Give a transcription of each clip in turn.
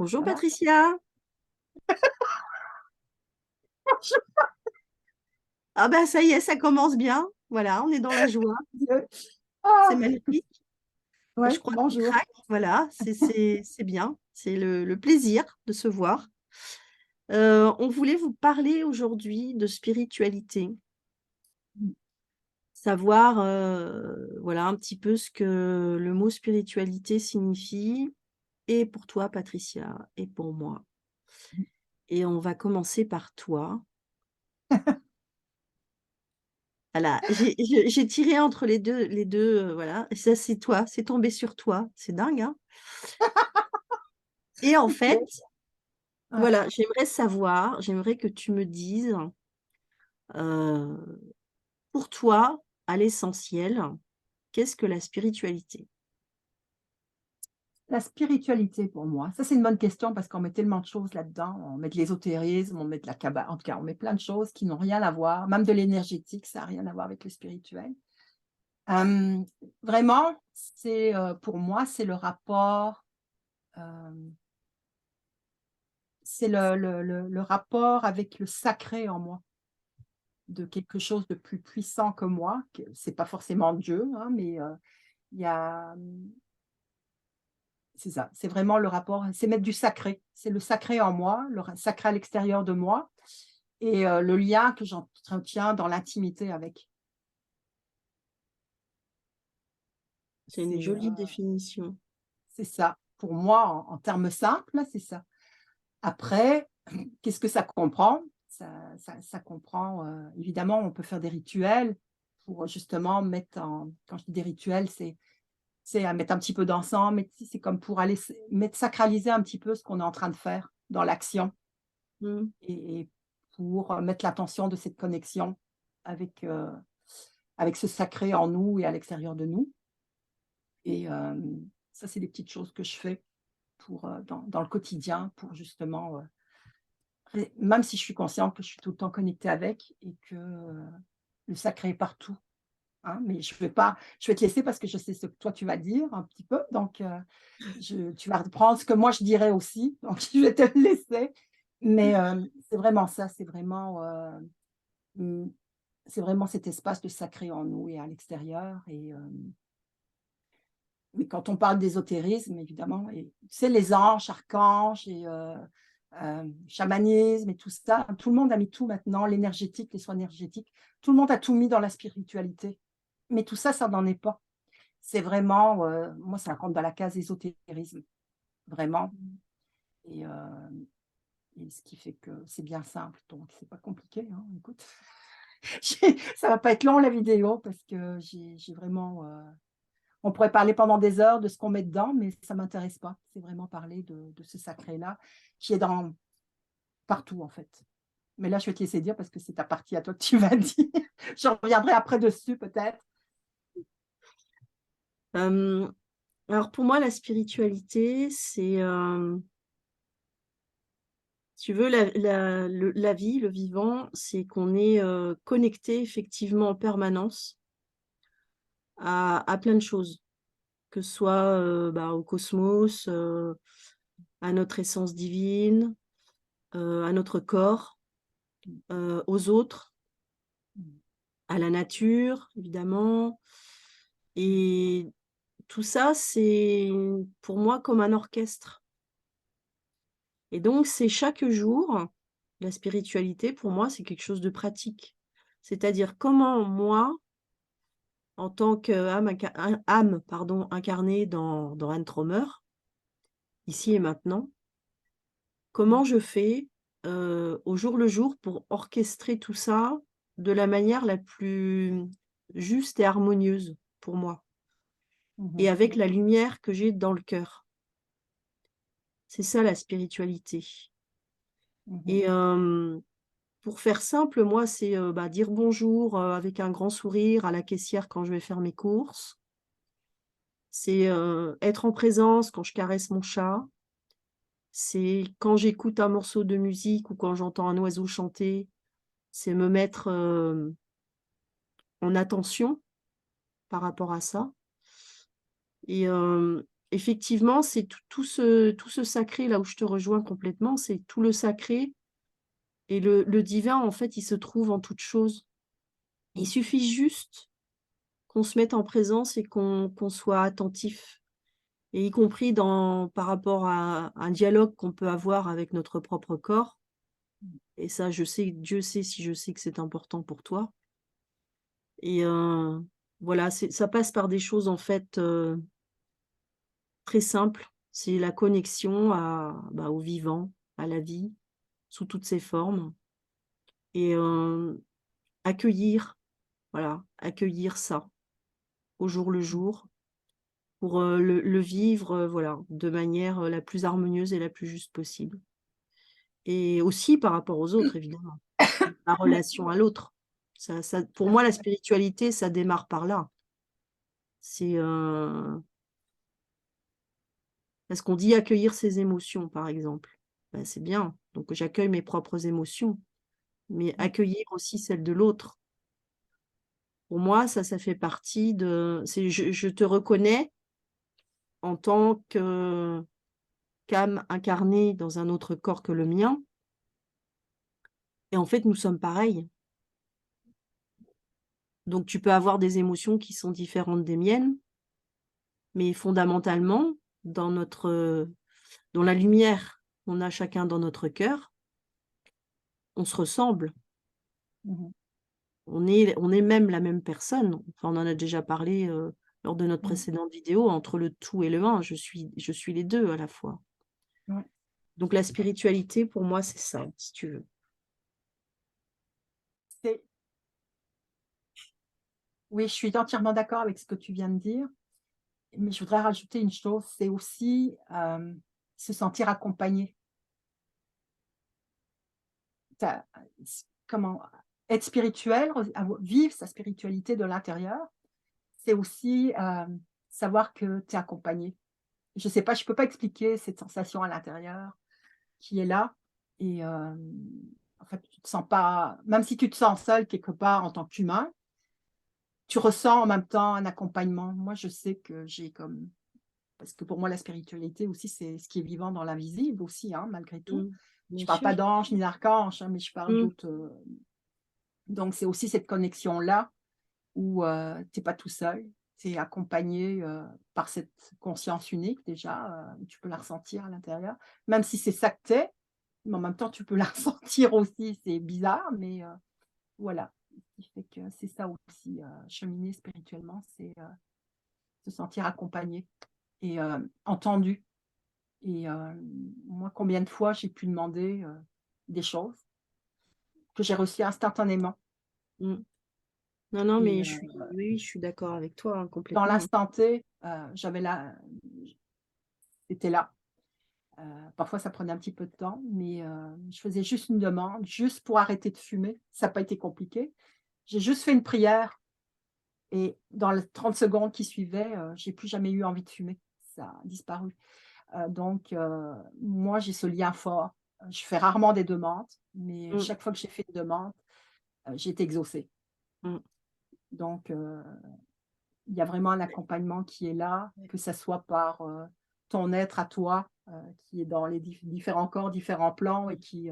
Bonjour Voilà. Patricia. Ah ben ça y est, ça commence bien. Voilà, on est dans la joie. Dieu. C'est Ah, magnifique. Et je ouais, crois qu'on bonjour. craque. Voilà, c'est bien. C'est le plaisir de se voir. On voulait vous parler aujourd'hui de spiritualité. Savoir, voilà, un petit peu ce que le mot spiritualité signifie, et pour toi, Patricia, et pour moi. Et on va commencer par toi. Voilà, j'ai tiré entre les deux, voilà, et ça, c'est toi, c'est tombé sur toi. C'est dingue, hein? Et en Ok. fait, Ouais. voilà, j'aimerais que tu me dises, heu, pour toi, à l'essentiel, qu'est-ce que la spiritualité? La spiritualité pour moi, ça c'est une bonne question parce qu'on met tellement de choses là-dedans. On met de l'ésotérisme, on met de la kabbale, en tout cas, on met plein de choses qui n'ont rien à voir, même de l'énergétique, ça n'a rien à voir avec le spirituel. Hem, Vraiment, c'est, pour moi, c'est le rapport, hem, c'est le rapport avec le sacré en moi, de quelque chose de plus puissant que moi, que c'est pas forcément Dieu, hein, mais, il y a, c'est ça, c'est vraiment le rapport, c'est mettre du sacré. C'est le sacré en moi, le sacré à l'extérieur de moi et le lien que j'entretiens dans l'intimité avec. C'est une C'est, jolie définition. c'est ça. Pour moi, en termes simples, là, c'est ça. Après, qu'est-ce que ça comprend? Ça comprend, évidemment, on peut faire des rituels pour justement mettre en, quand je dis des rituels, c'est à mettre un petit peu d'encens, mais tu sais, c'est comme pour aller mettre, sacraliser un petit peu ce qu'on est en train de faire dans l'action. Mmh. Et pour, mettre l'attention de cette connexion avec, avec ce sacré en nous et à l'extérieur de nous et ça, c'est des petites choses que je fais pour, dans le quotidien pour justement, ré même si je suis consciente que je suis tout le temps connectée avec et que, le sacré est partout, hein, mais je vais te laisser parce que je sais ce que toi tu vas dire un petit peu donc je tu vas reprendre ce que moi je dirais aussi, donc je vais te le laisser mais c'est vraiment ça, c'est vraiment, mmh, c'est vraiment cet espace de sacré en nous et à l'extérieur et mais quand on parle d'ésotérisme évidemment et tu sais les anges, archanges et chamanisme et tout ça, tout le monde a mis tout maintenant, l'énergétique, les soins énergétiques, tout le monde a tout mis dans la spiritualité. Mais tout ça, ça n'en est pas. C'est vraiment, moi ça rentre dans la case ésotérisme, vraiment et ce qui fait que c'est bien simple, donc c'est pas compliqué, hein, écoute. Ça va pas être long la vidéo parce que j'ai vraiment, on pourrait parler pendant des heures de ce qu'on met dedans, mais ça m'intéresse pas. C'est vraiment parler de ce sacré-là, qui est dans partout en fait. Mais là, je vais te laisser dire parce que c'est ta partie à toi que tu vas dire. Je reviendrai après dessus peut-être. Hem, alors pour moi, la spiritualité, c'est, si tu veux, la vie, le vivant, c'est qu'on est, connecté effectivement en permanence à plein de choses. Que ce soit, bah, au cosmos, à notre essence divine, à notre corps, aux autres, Mmh. à la nature, évidemment. Et tout ça, c'est pour moi comme un orchestre. Et donc, c'est chaque jour, la spiritualité, pour moi, c'est quelque chose de pratique. C'est-à-dire comment moi, en tant qu'âme âme, pardon, incarnée dans Anne Traumer, ici et maintenant, comment je fais, au jour le jour pour orchestrer tout ça de la manière la plus juste et harmonieuse pour moi Mmh et mh. avec la lumière que j'ai dans le cœur. C'est ça la spiritualité. Mmh. Et pour faire simple, moi, c'est, bah, dire bonjour, avec un grand sourire à la caissière quand je vais faire mes courses. C'est, être en présence quand je caresse mon chat. C'est quand j'écoute un morceau de musique ou quand j'entends un oiseau chanter, c'est me mettre, en attention par rapport à ça et effectivement, c'est tout ce sacré, là où je te rejoins complètement, c'est tout le sacré et le divin, en fait, il se trouve en toute chose. Il suffit juste qu'on se mette en présence et qu'on soit attentif et y compris par rapport à un dialogue qu'on peut avoir avec notre propre corps et ça, je sais Dieu sait si je sais que c'est important pour toi et voilà, ça passe par des choses, en fait, très simples. C'est la connexion au vivant, à la vie, sous toutes ses formes et accueillir, voilà, accueillir ça, au jour le jour. Pour, le vivre, voilà, de manière, la plus harmonieuse et la plus juste possible. Et aussi par rapport aux autres évidemment, la relation à l'autre. Ça pour moi la spiritualité, ça démarre par là. C'est, parce qu'on dit accueillir ses émotions par exemple. Bah, c'est bien, donc j'accueille mes propres émotions, mais accueillir aussi celles de l'autre. Pour moi ça fait partie de je te reconnais en tant que qu'âme incarnée dans un autre corps que le mien. Et en fait, nous sommes pareils. Donc tu peux avoir des émotions qui sont différentes des miennes, mais fondamentalement, dans la lumière qu'on a chacun dans notre cœur, on se ressemble. Mmh. On est même la même personne. Enfin, on en a déjà parlé, lors de notre Mmh. précédente vidéo, entre le tout et le un, je suis les 2 à la fois. Ouais. Donc la spiritualité pour moi, c'est ça, si tu veux. C'est Oui, je suis entièrement d'accord avec ce que tu viens de dire, mais je voudrais rajouter une chose, c'est aussi, se sentir accompagné. Tu comment être spirituel, vivre sa spiritualité de l'intérieur, c'est aussi, savoir que tu es accompagné. Je sais pas, je peux pas expliquer cette sensation à l'intérieur qui est là et en fait, tu te sens pas même si tu te sens seul quelque part en tant qu'humain, tu ressens en même temps un accompagnement. Moi, je sais que j'ai comme parce que pour moi, la spiritualité aussi, c'est ce qui est vivant dans l'invisible aussi, hein, malgré tout. Mmh. Je Bien parle pas sûr. d'anges ni d'archanges, hein, mais je parle Mmh. d'autres, donc c'est aussi cette connexion-là où, tu es pas tout seul, tu es accompagné, par cette conscience unique déjà, tu peux la ressentir à l'intérieur. Même si c'est ça que tu es, mais en même temps, tu peux la ressentir aussi, c'est bizarre, mais voilà. Ce qui fait que c'est ça aussi, cheminer spirituellement, c'est, se sentir accompagné et entendu. Et moi, combien de fois j'ai pu demander, des choses que j'ai reçues instantanément Mmh. Non, non, et mais oui, je suis d'accord avec toi, hein, dans complètement. l'instant T, j'avais la c'était là. Parfois ça prenait un petit peu de temps, mais je faisais juste une demande, juste pour arrêter de fumer. Ça a pas été compliqué. J'ai juste fait une prière et dans les 30 secondes qui suivaient, j'ai plus jamais eu envie de fumer. Ça a disparu. Donc moi, j'ai ce lien fort. Je fais rarement des demandes, mais Mmh. chaque fois que j'ai fait une demande, j'ai été exaucée. Mmh. Donc il y a vraiment un accompagnement qui est là, que ça soit par, ton être à toi, qui est dans les différents corps, différents plans et qui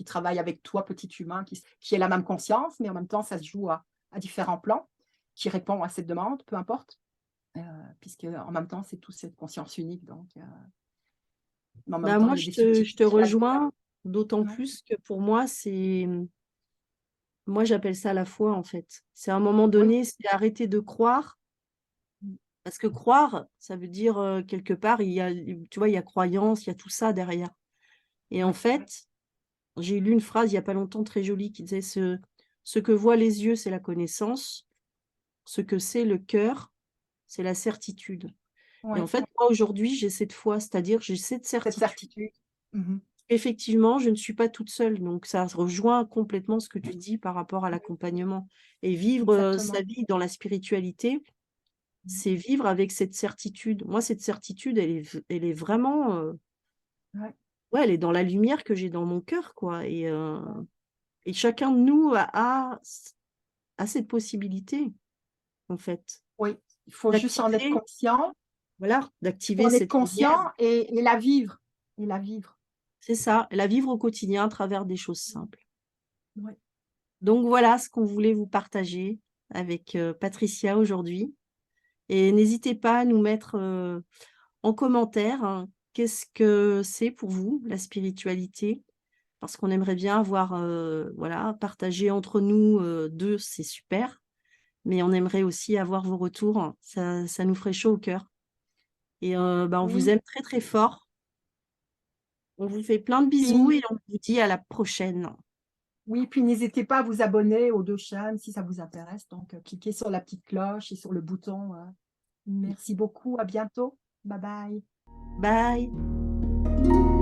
travaille avec toi, petit humain, qui a la même conscience, mais en même temps, ça se joue à différents plans, qui répond à cette demande, peu importe, puisque en même temps, c'est toute cette conscience unique donc mais en même Bah, temps, il moi, y a des je te subtilités là-dedans. rejoins, d'autant Ouais. plus que pour moi, moi, j'appelle ça la foi, en fait. C'est à un moment Oui. donné, c'est arrêter de croire, Mmh. parce que croire, ça veut dire, quelque part, tu vois, il y a croyance, il y a tout ça derrière et en Ouais. fait, j'ai lu une phrase il y a pas longtemps très jolie qui disait: «Ce que voient les yeux, c'est la connaissance, ce que sait le cœur, c'est la certitude» et en Ouais, fait, moi, aujourd'hui, j'ai cette foi, c'est-à-dire j'ai cette cette certitude. certitude. Mmh. Effectivement, je ne suis pas toute seule, donc ça rejoint complètement ce que tu dis par rapport à Ouais, l'accompagnement et vivre, sa exactement. vie dans la spiritualité, Mmh. c'est vivre avec cette certitude. Moi, cette certitude, elle est vraiment, Ouais, ouais, elle est dans la lumière que j'ai dans mon cœur, quoi et chacun de nous a cette possibilité, en fait. Oui, il faut juste en être d'activer, conscient, voilà, faut d'activer en être cette lumière. conscient et la vivre et la vivre. C'est ça, la vivre au quotidien à travers des choses simples. Ouais. Donc voilà ce qu'on voulait vous partager avec, Patricia aujourd'hui et n'hésitez pas à nous mettre, en commentaire, hein, qu'est-ce que c'est pour vous la spiritualité? Parce qu'on aimerait bien avoir, voilà, partagé entre nous, 2, c'est super, mais on aimerait aussi avoir vos retours. Ça nous ferait chaud au cœur et bah, on vous Oui, aime très, très fort. On vous fait plein de bisous puis et on vous dit à la prochaine. oui, puis n'hésitez pas à vous abonner aux 2 chaînes si ça vous intéresse, donc cliquez sur la petite cloche et sur le bouton, merci beaucoup, à bientôt. Bye bye. Bye.